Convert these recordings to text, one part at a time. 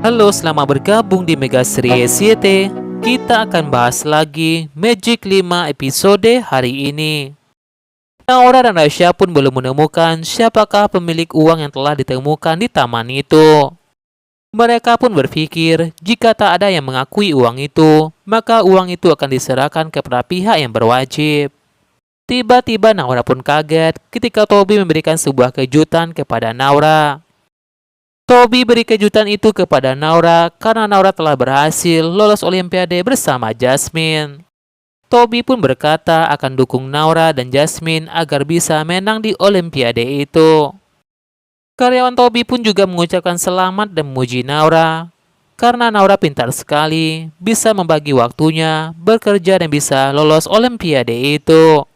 Halo, selamat bergabung di Mega Series YT. Kita akan bahas lagi Magic 5 episode hari ini. Naura dan Rasya pun belum menemukan siapakah pemilik uang yang telah ditemukan di taman itu. Mereka pun berpikir jika tak ada yang mengakui uang itu, maka uang itu akan diserahkan kepada pihak yang berwajib. Tiba-tiba Naura pun kaget ketika Toby memberikan sebuah kejutan kepada Naura. Toby beri kejutan itu kepada Naura karena Naura telah berhasil lolos Olimpiade bersama Jasmine. Toby pun berkata akan dukung Naura dan Jasmine agar bisa menang di Olimpiade itu. Karyawan Toby pun juga mengucapkan selamat dan memuji Naura karena Naura pintar sekali, bisa membagi waktunya, bekerja dan bisa lolos Olimpiade itu.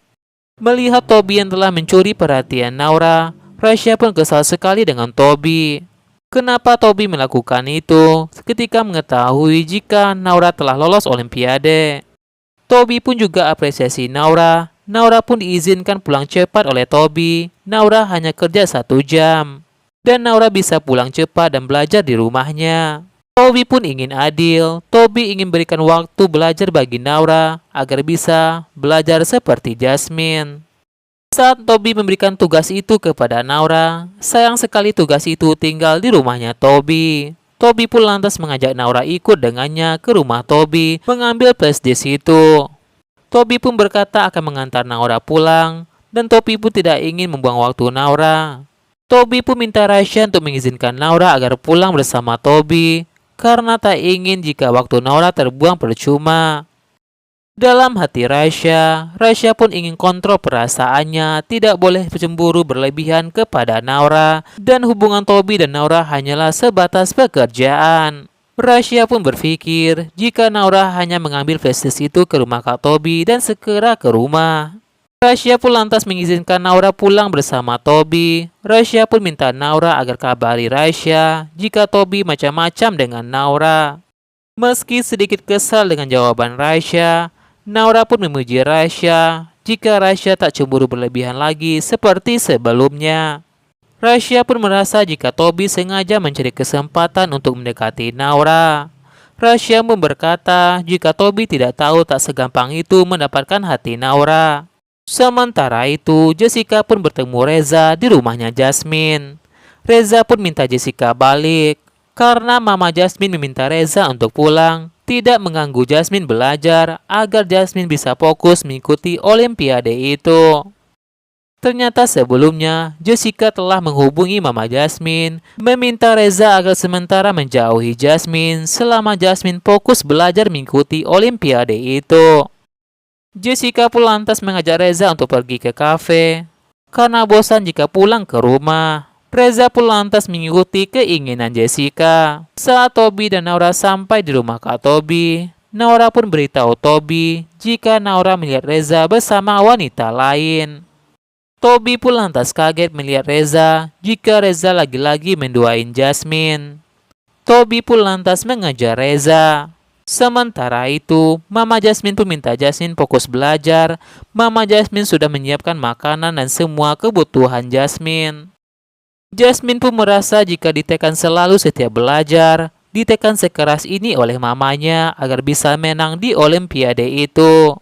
Melihat Toby yang telah mencuri perhatian Naura, Rasya pun kesal sekali dengan Toby. Kenapa Toby melakukan itu ketika mengetahui jika Naura telah lolos Olimpiade? Toby pun juga apresiasi Naura. Naura pun diizinkan pulang cepat oleh Toby. Naura hanya kerja 1 jam. Dan Naura bisa pulang cepat dan belajar di rumahnya. Toby pun ingin adil. Toby ingin berikan waktu belajar bagi Naura agar bisa belajar seperti Jasmine. Saat Toby memberikan tugas itu kepada Naura, sayang sekali tugas itu tinggal di rumahnya Toby. Toby pun lantas mengajak Naura ikut dengannya ke rumah Toby mengambil flashdisk itu. Toby pun berkata akan mengantar Naura pulang, dan Toby pun tidak ingin membuang waktu Naura. Toby pun minta Rasya untuk mengizinkan Naura agar pulang bersama Toby, karena tak ingin jika waktu Naura terbuang percuma. Dalam hati Rasya, Rasya pun ingin kontrol perasaannya, tidak boleh cemburu berlebihan kepada Naura, dan hubungan Toby dan Naura hanyalah sebatas pekerjaan. Rasya pun berpikir jika Naura hanya mengambil flashdisk itu ke rumah Kak Toby dan segera ke rumah. Rasya pun lantas mengizinkan Naura pulang bersama Toby. Rasya pun minta Naura agar kabari Rasya jika Toby macam-macam dengan Naura. Meski sedikit kesal dengan jawaban Rasya, Naura pun memuji Rasya jika Rasya tak cemburu berlebihan lagi seperti sebelumnya. Rasya pun merasa jika Toby sengaja mencari kesempatan untuk mendekati Naura. Rasya pun berkata jika Toby tidak tahu tak segampang itu mendapatkan hati Naura. Sementara itu, Jessica pun bertemu Reza di rumahnya Jasmine. Reza pun minta Jessica balik karena Mama Jasmine meminta Reza untuk pulang, tidak mengganggu Jasmine belajar agar Jasmine bisa fokus mengikuti Olimpiade itu. Ternyata sebelumnya, Jessica telah menghubungi Mama Jasmine, meminta Reza agar sementara menjauhi Jasmine selama Jasmine fokus belajar mengikuti Olimpiade itu. Jessica pun lantas mengajak Reza untuk pergi ke kafe, karena bosan jika pulang ke rumah. Reza pun lantas mengikuti keinginan Jessica. Saat Toby dan Naura sampai di rumah Kak Toby, Naura pun beritahu Toby jika Naura melihat Reza bersama wanita lain. Toby pun lantas kaget melihat Reza jika Reza lagi-lagi menduain Jasmine. Toby pun lantas mengejar Reza. Sementara itu, Mama Jasmine pun minta Jasmine fokus belajar. Mama Jasmine sudah menyiapkan makanan dan semua kebutuhan Jasmine. Jasmine pun merasa jika ditekan selalu setiap belajar, ditekan sekeras ini oleh mamanya agar bisa menang di Olimpiade itu.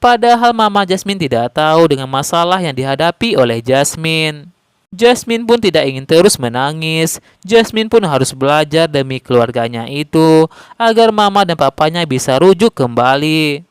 Padahal Mama Jasmine tidak tahu dengan masalah yang dihadapi oleh Jasmine. Jasmine pun tidak ingin terus menangis. Jasmine pun harus belajar demi keluarganya itu agar mama dan papanya bisa rujuk kembali.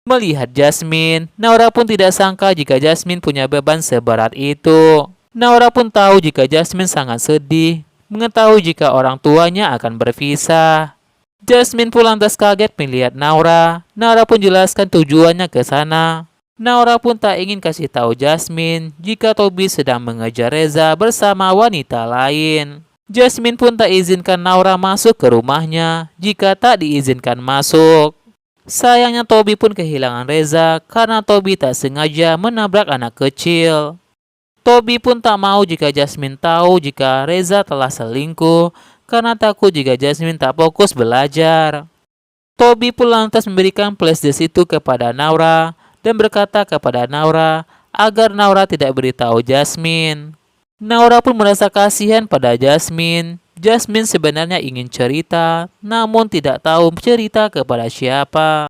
Melihat Jasmine, Naura pun tidak sangka jika Jasmine punya beban seberat itu. Naura pun tahu jika Jasmine sangat sedih, mengetahui jika orang tuanya akan berpisah. Jasmine pun lantas kaget melihat Naura. Naura pun jelaskan tujuannya ke sana. Naura pun tak ingin kasih tahu Jasmine jika Toby sedang mengejar Reza bersama wanita lain. Jasmine pun tak izinkan Naura masuk ke rumahnya jika tak diizinkan masuk. Sayangnya Toby pun kehilangan Reza karena Toby tak sengaja menabrak anak kecil. Toby pun tak mau jika Jasmine tahu jika Reza telah selingkuh karena takut jika Jasmine tak fokus belajar. Toby pun lantas memberikan flashdisk itu kepada Naura dan berkata kepada Naura agar Naura tidak beritahu Jasmine. Naura pun merasa kasihan pada Jasmine Jasmine sebenarnya ingin cerita, namun tidak tahu cerita kepada siapa.